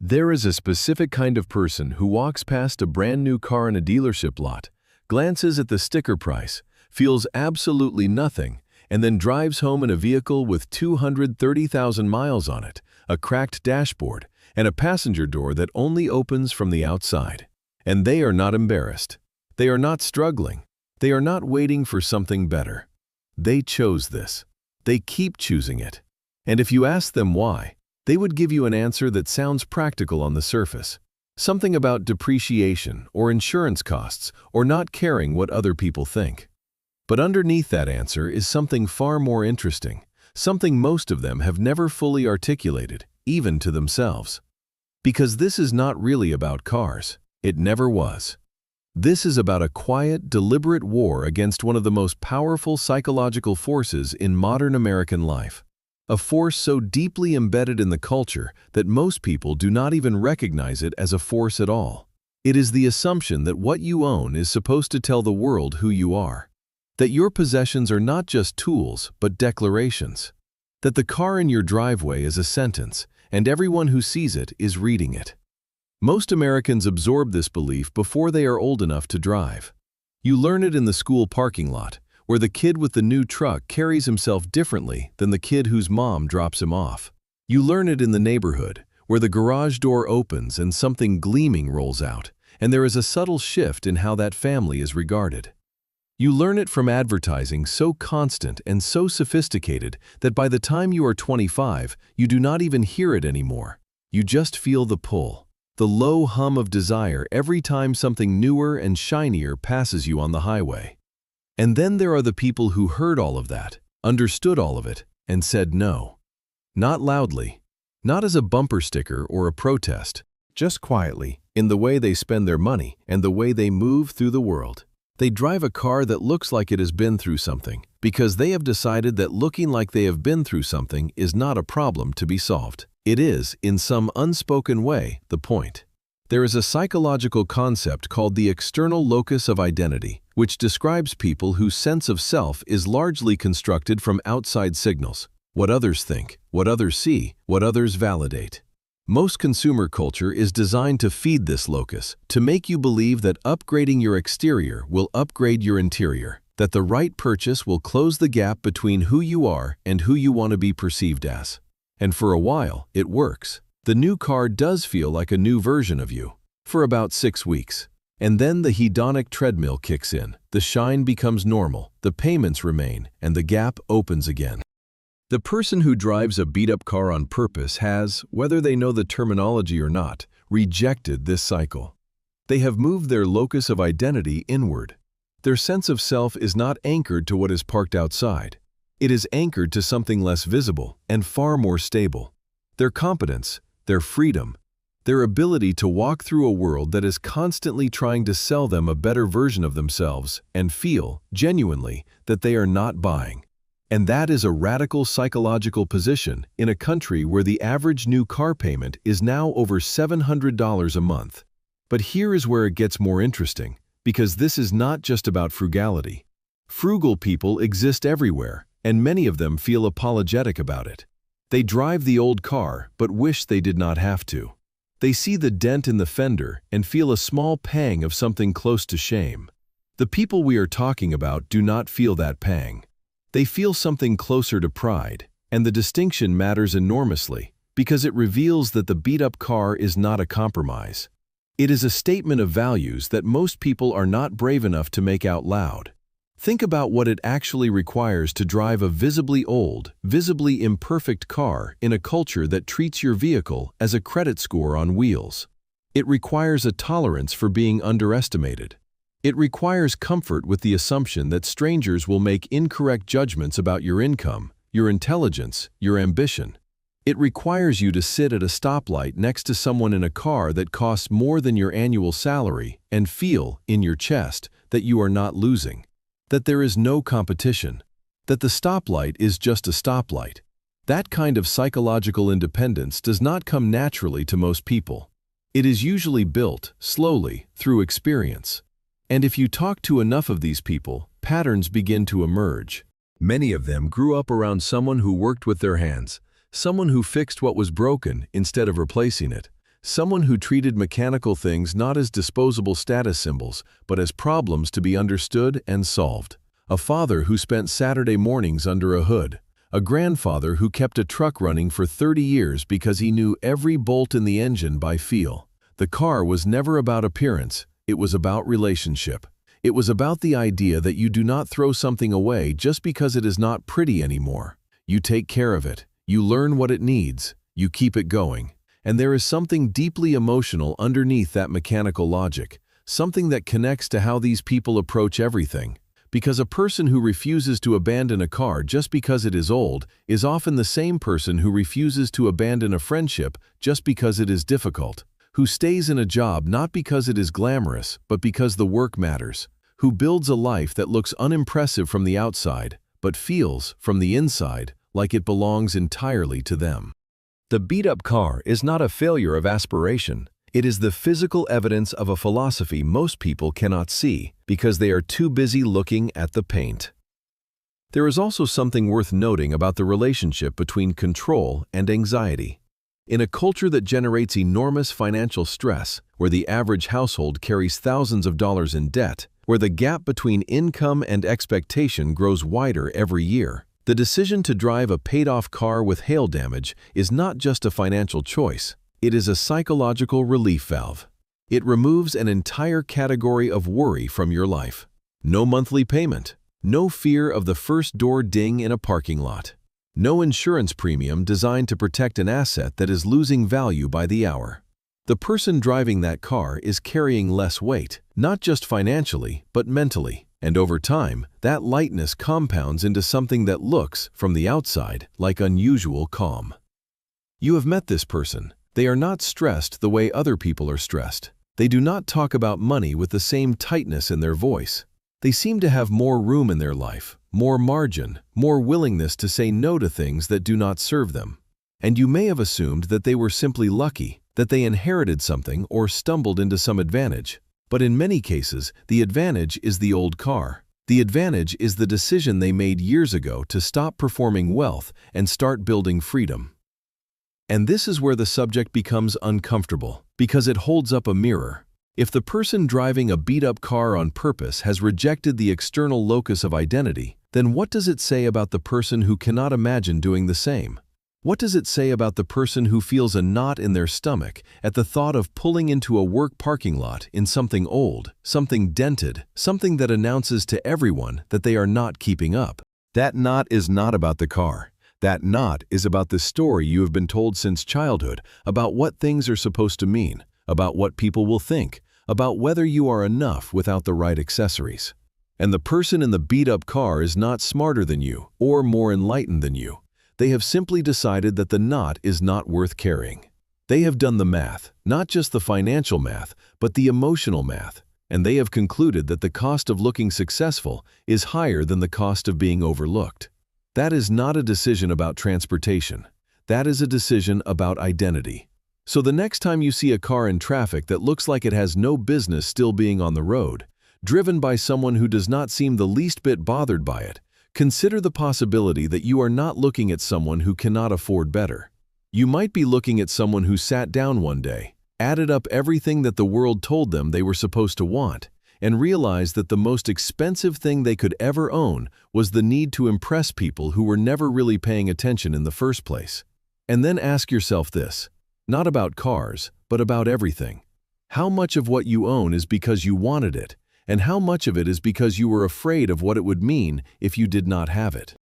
There is a specific kind of person who walks past a brand new car in a dealership lot, glances at the sticker price, feels absolutely nothing, and then drives home in a vehicle with 230,000 miles on it, a cracked dashboard, and a passenger door that only opens from the outside. And they are not embarrassed. They are not struggling. They are not waiting for something better. They chose this. They keep choosing it. And if you ask them why, they would give you an answer that sounds practical on the surface. Something about depreciation or insurance costs or not caring what other people think. But underneath that answer is something far more interesting, something most of them have never fully articulated, even to themselves. Because this is not really about cars. It never was. This is about a quiet, deliberate war against one of the most powerful psychological forces in modern American life. A force so deeply embedded in the culture that most people do not even recognize it as a force at all. It is the assumption that what you own is supposed to tell the world who you are. That your possessions are not just tools, but declarations. That the car in your driveway is a sentence, and everyone who sees it is reading it. Most Americans absorb this belief before they are old enough to drive. You learn it in the school parking lot, where the kid with the new truck carries himself differently than the kid whose mom drops him off. You learn it in the neighborhood, where the garage door opens and something gleaming rolls out, and there is a subtle shift in how that family is regarded. You learn it from advertising so constant and so sophisticated that by the time you are 25, you do not even hear it anymore. You just feel the pull, the low hum of desire every time something newer and shinier passes you on the highway. And then there are the people who heard all of that, understood all of it, and said no. Not loudly, not as a bumper sticker or a protest, just quietly, in the way they spend their money and the way they move through the world. They drive a car that looks like it has been through something, because they have decided that looking like they have been through something is not a problem to be solved. It is, in some unspoken way, the point. There is a psychological concept called the external locus of identity, which describes people whose sense of self is largely constructed from outside signals, what others think, what others see, what others validate. Most consumer culture is designed to feed this locus, to make you believe that upgrading your exterior will upgrade your interior, that the right purchase will close the gap between who you are and who you want to be perceived as. And for a while, it works. The new car does feel like a new version of you, for about 6 weeks. And then the hedonic treadmill kicks in, the shine becomes normal, the payments remain, and the gap opens again. The person who drives a beat-up car on purpose has, whether they know the terminology or not, rejected this cycle. They have moved their locus of identity inward. Their sense of self is not anchored to what is parked outside. It is anchored to something less visible and far more stable. Their competence, their freedom, their ability to walk through a world that is constantly trying to sell them a better version of themselves and feel, genuinely, that they are not buying. And that is a radical psychological position in a country where the average new car payment is now over $700 a month. But here is where it gets more interesting, because this is not just about frugality. Frugal people exist everywhere, and many of them feel apologetic about it. They drive the old car, but wish they did not have to. They see the dent in the fender and feel a small pang of something close to shame. The people we are talking about do not feel that pang. They feel something closer to pride, and the distinction matters enormously because it reveals that the beat-up car is not a compromise. It is a statement of values that most people are not brave enough to make out loud. Think about what it actually requires to drive a visibly old, visibly imperfect car in a culture that treats your vehicle as a credit score on wheels. It requires a tolerance for being underestimated. It requires comfort with the assumption that strangers will make incorrect judgments about your income, your intelligence, your ambition. It requires you to sit at a stoplight next to someone in a car that costs more than your annual salary and feel, in your chest, that you are not losing. That there is no competition, that the stoplight is just a stoplight. That kind of psychological independence does not come naturally to most people. It is usually built, slowly, through experience. And if you talk to enough of these people, patterns begin to emerge. Many of them grew up around someone who worked with their hands, someone who fixed what was broken instead of replacing it, Someone who treated mechanical things not as disposable status symbols, but as problems to be understood and solved. A father who spent Saturday mornings under a hood. A grandfather who kept a truck running for 30 years because he knew every bolt in the engine by feel. The car was never about appearance, it was about relationship. It was about the idea that you do not throw something away just because it is not pretty anymore. You take care of it, you learn what it needs, you keep it going. And there is something deeply emotional underneath that mechanical logic, something that connects to how these people approach everything. Because a person who refuses to abandon a car just because it is old is often the same person who refuses to abandon a friendship just because it is difficult, who stays in a job not because it is glamorous but because the work matters, who builds a life that looks unimpressive from the outside but feels, from the inside, like it belongs entirely to them. The beat-up car is not a failure of aspiration. It is the physical evidence of a philosophy most people cannot see because they are too busy looking at the paint. There is also something worth noting about the relationship between control and anxiety. In a culture that generates enormous financial stress, where the average household carries thousands of dollars in debt, where the gap between income and expectation grows wider every year, the decision to drive a paid-off car with hail damage is not just a financial choice. It is a psychological relief valve. It removes an entire category of worry from your life. No monthly payment. No fear of the first door ding in a parking lot. No insurance premium designed to protect an asset that is losing value by the hour. The person driving that car is carrying less weight, not just financially, but mentally. And over time, that lightness compounds into something that looks, from the outside, like unusual calm. You have met this person. They are not stressed the way other people are stressed. They do not talk about money with the same tightness in their voice. They seem to have more room in their life, more margin, more willingness to say no to things that do not serve them. And you may have assumed that they were simply lucky, that they inherited something or stumbled into some advantage. But in many cases, the advantage is the old car. The advantage is the decision they made years ago to stop performing wealth and start building freedom. And this is where the subject becomes uncomfortable, because it holds up a mirror. If the person driving a beat-up car on purpose has rejected the external locus of identity, then what does it say about the person who cannot imagine doing the same? What does it say about the person who feels a knot in their stomach at the thought of pulling into a work parking lot in something old, something dented, something that announces to everyone that they are not keeping up? That knot is not about the car. That knot is about the story you have been told since childhood about what things are supposed to mean, about what people will think, about whether you are enough without the right accessories. And the person in the beat-up car is not smarter than you or more enlightened than you. They have simply decided that the knot is not worth carrying. They have done the math, not just the financial math, but the emotional math, and they have concluded that the cost of looking successful is higher than the cost of being overlooked. That is not a decision about transportation. That is a decision about identity. So the next time you see a car in traffic that looks like it has no business still being on the road, driven by someone who does not seem the least bit bothered by it, consider the possibility that you are not looking at someone who cannot afford better. You might be looking at someone who sat down one day, added up everything that the world told them they were supposed to want, and realized that the most expensive thing they could ever own was the need to impress people who were never really paying attention in the first place. And then ask yourself this, not about cars, but about everything. How much of what you own is because you wanted it, and how much of it is because you were afraid of what it would mean if you did not have it?